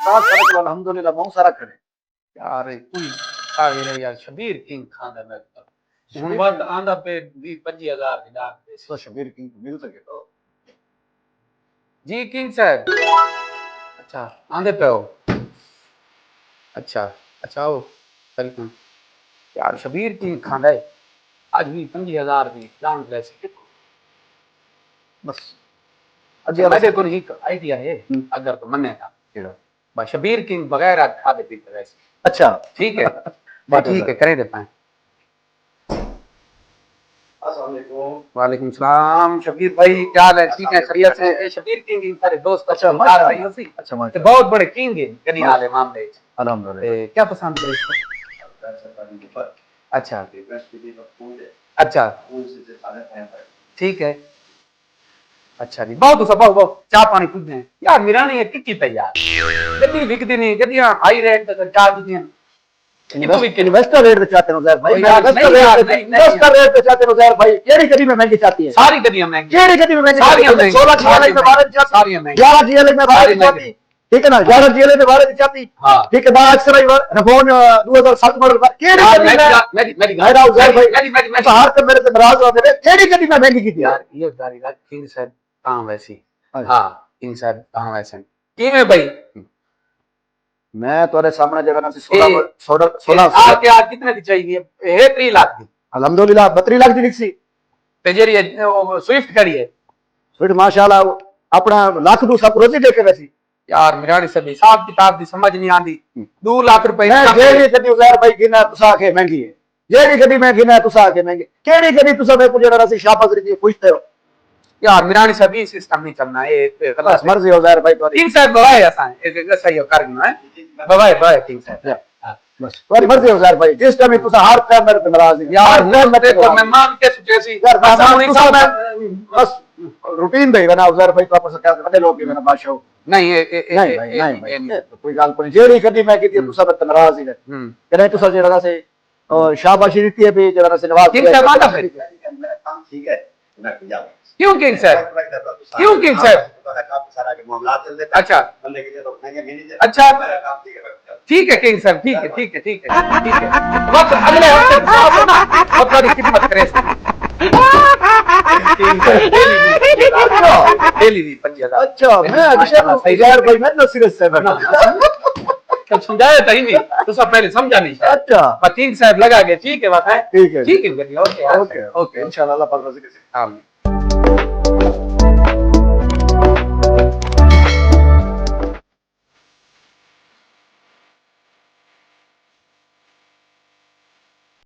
साथ साथ अल्हम्दुलिल्लाह बहुत सारा करे यार कोई आ गया यार शबीर किंग खांदा मैं ਹੁਣ शबीर ਬਾਅਦ ਆਂਦਾ पे 20-25 हज़ार ਦੀ ਡਾਕ तो शबीर किंग मिल सके तो जी किंग साहब अच्छा आंदे पे हो अच्छा अच्छा ओ वेलकम यार शबीर किंग खांदा है आज भी 25 हज़ार ਦੀ ਡਾਂਗ ਲੈ ਸੀ बस अच्छा मेरे को एक आइडिया है अगर तो मनेगा केड़ा बस शबीर किंग बगैर खाते पीते वैसे अच्छा ठीक है ठीक है करें दे पाए वालेकुम सलाम शबीर भाई क्या हाल है ठीक है खैरियत से ए शबीर किंग सारे दोस्त अच्छा मार भाई उसी अच्छा ते माशा बहुत बड़े किंग है कनी हाल है मामले च। अल्हम्दुलिल्लाह ते क्या पसंद है इसको अच्छा अच्छा ठीक है अच्छा जी बहुत सब बहुत चाह पानी पूछते हैं यार मेरा नहीं है टिक्की तैयार गड्डी बिकती नहीं गड्डियां हाई रेट तक चाह दी हैं इन्वेस्टर रेट पे चाहते हो ज़ैर भाई यार, नहीं यार, नहीं, इन्वेस्टर रेट पे चाहते हो ज़ैर भाई केड़ी गड्डी में महंगी चाहती है सारी गड्डियां महंगी केड़ी गड्डी में महंगी सारी महंगी 16 जीएलए में 12 चाहती सारी महंगी 11 जीएलए में 12 सारी चाहती महंगी। ठीक है ना 11 जीएलए में 12 चाहती हाँ ठीक है बात अक्सर रफोन 2007 मॉडल केड़ी यार, गड्डी में मेरी मेरा उज़ैर भाई मेरी तो हर तो मेरे से नाराज हो गए केड़ी गड्डी में महंगी की थी यार ये गाड़ी का किंग साहब कहां वैसी हाँ। हां किंग साहब कहां वैसे किवें भाई मैं तुम्हारे सामने जगह ना ए, 16 आपके आज कितने की चाहिए है 3 लाख की अल्हम्दुलिल्लाह 32 लाख की लिखी ते जेरी स्विफ्ट खड़ी है फिर माशाल्लाह अपना लाख दू सब रोजी देके वैसी यार मिरानी सब हिसाब किताब दी समझ नहीं आंदी 2 लाख रुपए मैं जेडी गड्डी उज़ैर भाई गिना तुसा के महंगी है जेडी गड्डी मैं गिना तुसा के महंगी केड़ी गड्डी तुसा मैं कुछ जरा सी शाबाश दी पूछते हो यार मिरानी सब ये सिस्टम नहीं चलना ये बस गलत मर्जी हो उज़ैर भाई तुम्हारी किंग साहब बवाए असा एक सही हो कर है बवाए किंग साहब बस तुम्हारी मर्जी हो उज़ैर भाई जिस टाइम तुसा हर टाइम मेरे पे नाराज है यार हर टाइम मेरे पे देखो मैं मान के सोचे सी यार असा मैं हुई तुसा सब मैं बस रूटीन दे बना उज़ैर भाई तो आपस क्या बड़े लोग के मेरा बादशाह नहीं नहीं भाई नहीं भाई कोई गाल कोई जेडी गड्डी मैं की तुसा पे नाराज ही है कने तुसा जरा से और शाबाशी दी है भी जरा से नवाज किंग साहब आंदा फिर ठीक है मैं जाऊं क्यों किंग साहब क्यों किंग साहब काफी सारा के मामला चल देता अच्छा बंदे के लिए तो महंगे भी नहीं अच्छा ठीक है किंग साहब ठीक है वक्त अगले हफ्ते अपनी खिदमत करे डेली दी 5000 अच्छा मैं अक्षय उज़ैर भाई मैं तो सीरियस है मैं तब समझाया था ही नहीं तो सब पहले समझा नहीं अच्छा किंग साहब लगा के ठीक है बात है ठीक है ठीक है ओके ओके इंशाल्लाह अल्लाह पाक रज़ी से आमीन